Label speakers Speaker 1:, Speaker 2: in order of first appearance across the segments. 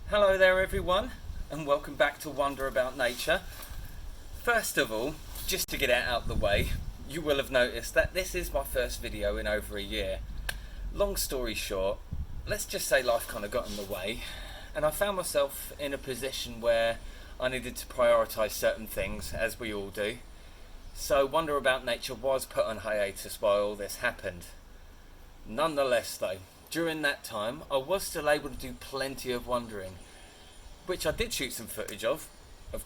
Speaker 1: Hello there everyone, and welcome back to Wonder About Nature. First of all, just to get it out of the way, you will have noticed that this is my first video in over a year. Long story short, let's just say life kind of got in the way, and I found myself in a position where I needed to prioritise certain things, as we all do. So Wonder About Nature was put on hiatus while all this happened. Nonetheless though, during that time I was still able to do plenty of wandering, which I did shoot some footage of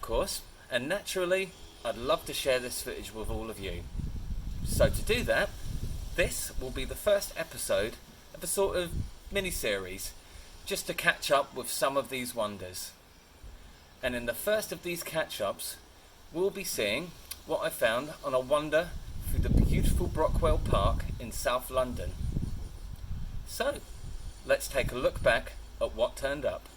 Speaker 1: course, and naturally I'd love to share this footage with all of you. So to do that, this will be the first episode of a sort of mini-series, just to catch up with some of these wonders. And in the first of these catch-ups, we'll be seeing what I found on a wander through the beautiful Brockwell Park in South London. So, let's take a look back at what turned up.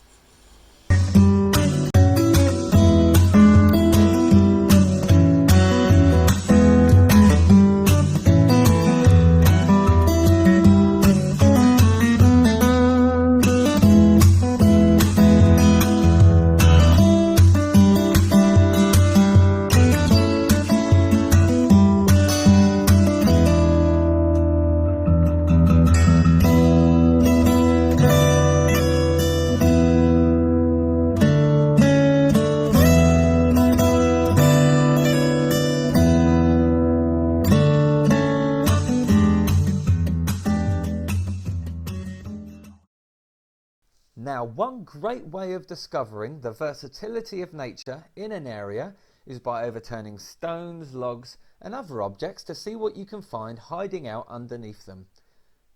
Speaker 1: Now, one great way of discovering the versatility of nature in an area is by overturning stones, logs and other objects to see what you can find hiding out underneath them.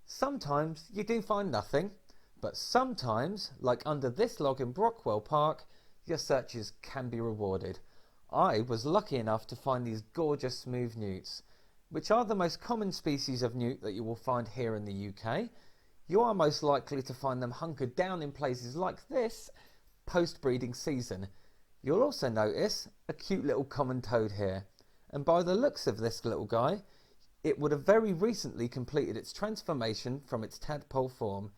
Speaker 1: Sometimes you do find nothing, but sometimes, like under this log in Brockwell Park, your searches can be rewarded. I was lucky enough to find these gorgeous smooth newts, which are the most common species of newt that you will find here in the UK. You are most likely to find them hunkered down in places like this post-breeding season. You'll also notice a cute little common toad here, and by the looks of this little guy, it would have very recently completed its transformation from its tadpole form.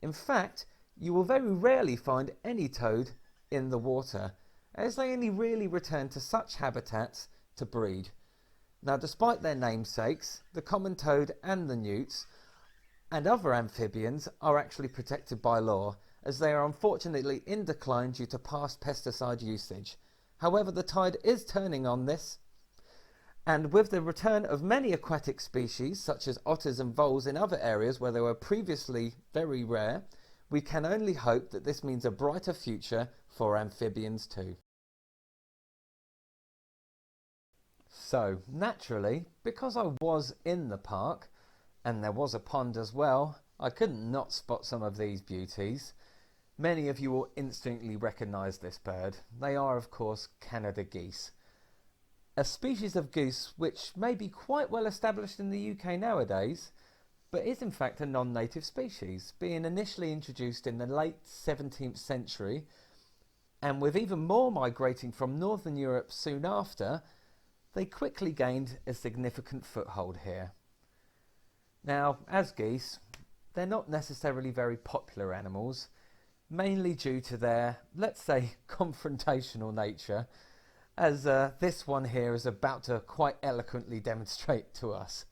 Speaker 1: In fact, you will very rarely find any toad in the water, as they only really return to such habitats to breed. Now, despite their namesakes, the common toad and the newts and other amphibians are actually protected by law, as they are unfortunately in decline due to past pesticide usage. However, the tide is turning on this, and with the return of many aquatic species such as otters and voles in other areas where they were previously very rare, we can only hope that this means a brighter future for amphibians too. So naturally, because I was in the park, and there was a pond as well, I couldn't not spot some of these beauties. Many of you will instantly recognise this bird. They are of course Canada geese. A species of goose which may be quite well established in the UK nowadays, but is in fact a non-native species, being initially introduced in the late 17th century, and with even more migrating from Northern Europe soon after, they quickly gained a significant foothold here. Now, as geese, they're not necessarily very popular animals, mainly due to their, let's say, confrontational nature, as this one here is about to quite eloquently demonstrate to us.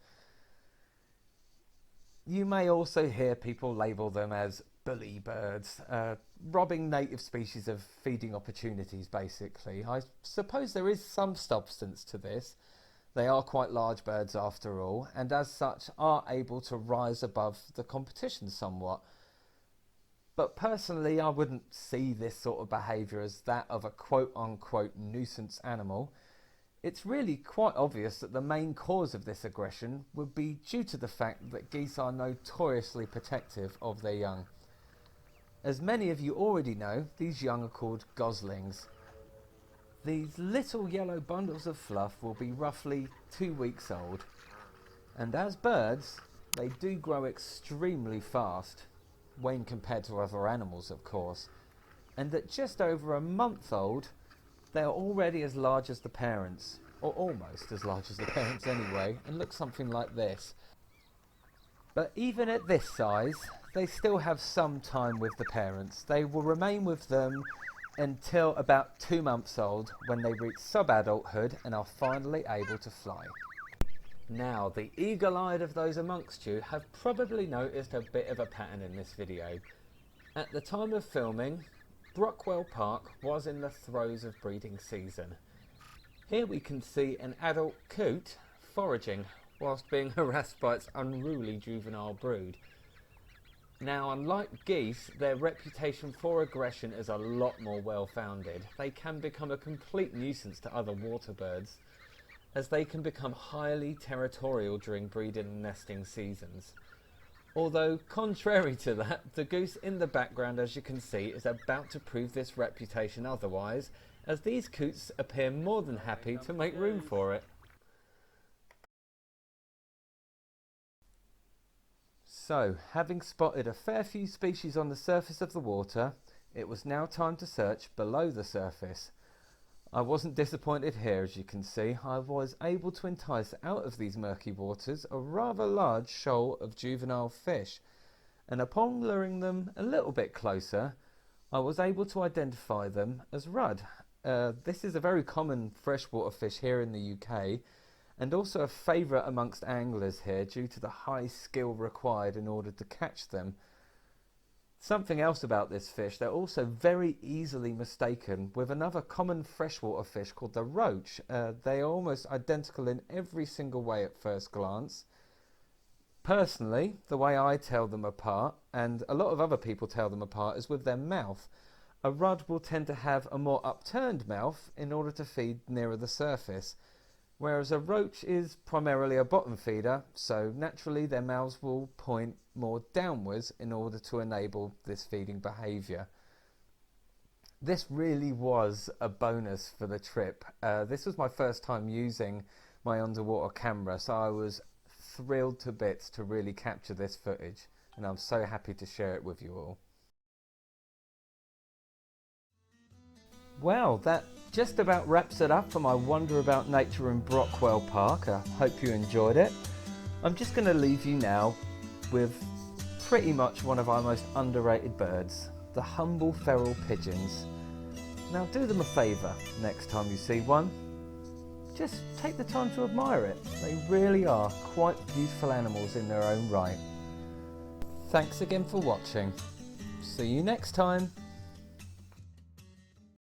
Speaker 1: You may also hear people label them as bully birds, robbing native species of feeding opportunities basically. I suppose there is some substance to this. They are quite large birds after all, and as such are able to rise above the competition somewhat. But personally, I wouldn't see this sort of behaviour as that of a quote-unquote nuisance animal. It's really quite obvious that the main cause of this aggression would be due to the fact that geese are notoriously protective of their young. As many of you already know, these young are called goslings. These little yellow bundles of fluff will be roughly 2 weeks old, and as birds they do grow extremely fast when compared to other animals of course, and at just over a month old they are already as large as the parents, or almost as large as the parents anyway, and look something like this. But even at this size they still have some time with the parents. They will remain with them until about 2 months old, when they reach sub-adulthood and are finally able to fly. Now, the eagle-eyed of those amongst you have probably noticed a bit of a pattern in this video. At the time of filming, Brockwell Park was in the throes of breeding season. Here we can see an adult coot foraging whilst being harassed by its unruly juvenile brood. Now, unlike geese, their reputation for aggression is a lot more well-founded. They can become a complete nuisance to other water birds, as they can become highly territorial during breeding and nesting seasons. Although, contrary to that, the goose in the background, as you can see, is about to prove this reputation otherwise, as these coots appear more than happy to make room for it. So, having spotted a fair few species on the surface of the water, it was now time to search below the surface. I wasn't disappointed here, as you can see. I was able to entice out of these murky waters a rather large shoal of juvenile fish, and upon luring them a little bit closer, I was able to identify them as rudd. This is a very common freshwater fish here in the UK, and also a favourite amongst anglers here due to the high skill required in order to catch them. Something else about this fish, they're also very easily mistaken with another common freshwater fish called the roach. They are almost identical in every single way at first glance. Personally, the way I tell them apart, and a lot of other people tell them apart, is with their mouth. A rudd will tend to have a more upturned mouth in order to feed nearer the surface, whereas a roach is primarily a bottom feeder, so naturally their mouths will point more downwards in order to enable this feeding behaviour. This really was a bonus for the trip. This was my first time using my underwater camera, so I was thrilled to bits to really capture this footage, and I'm so happy to share it with you all. Well, that just about wraps it up for my wander about nature in Brockwell Park. I hope you enjoyed it. I'm just going to leave you now with pretty much one of our most underrated birds, the humble feral pigeons. Now do them a favour next time you see one. Just take the time to admire it. They really are quite beautiful animals in their own right. Thanks again for watching. See you next time.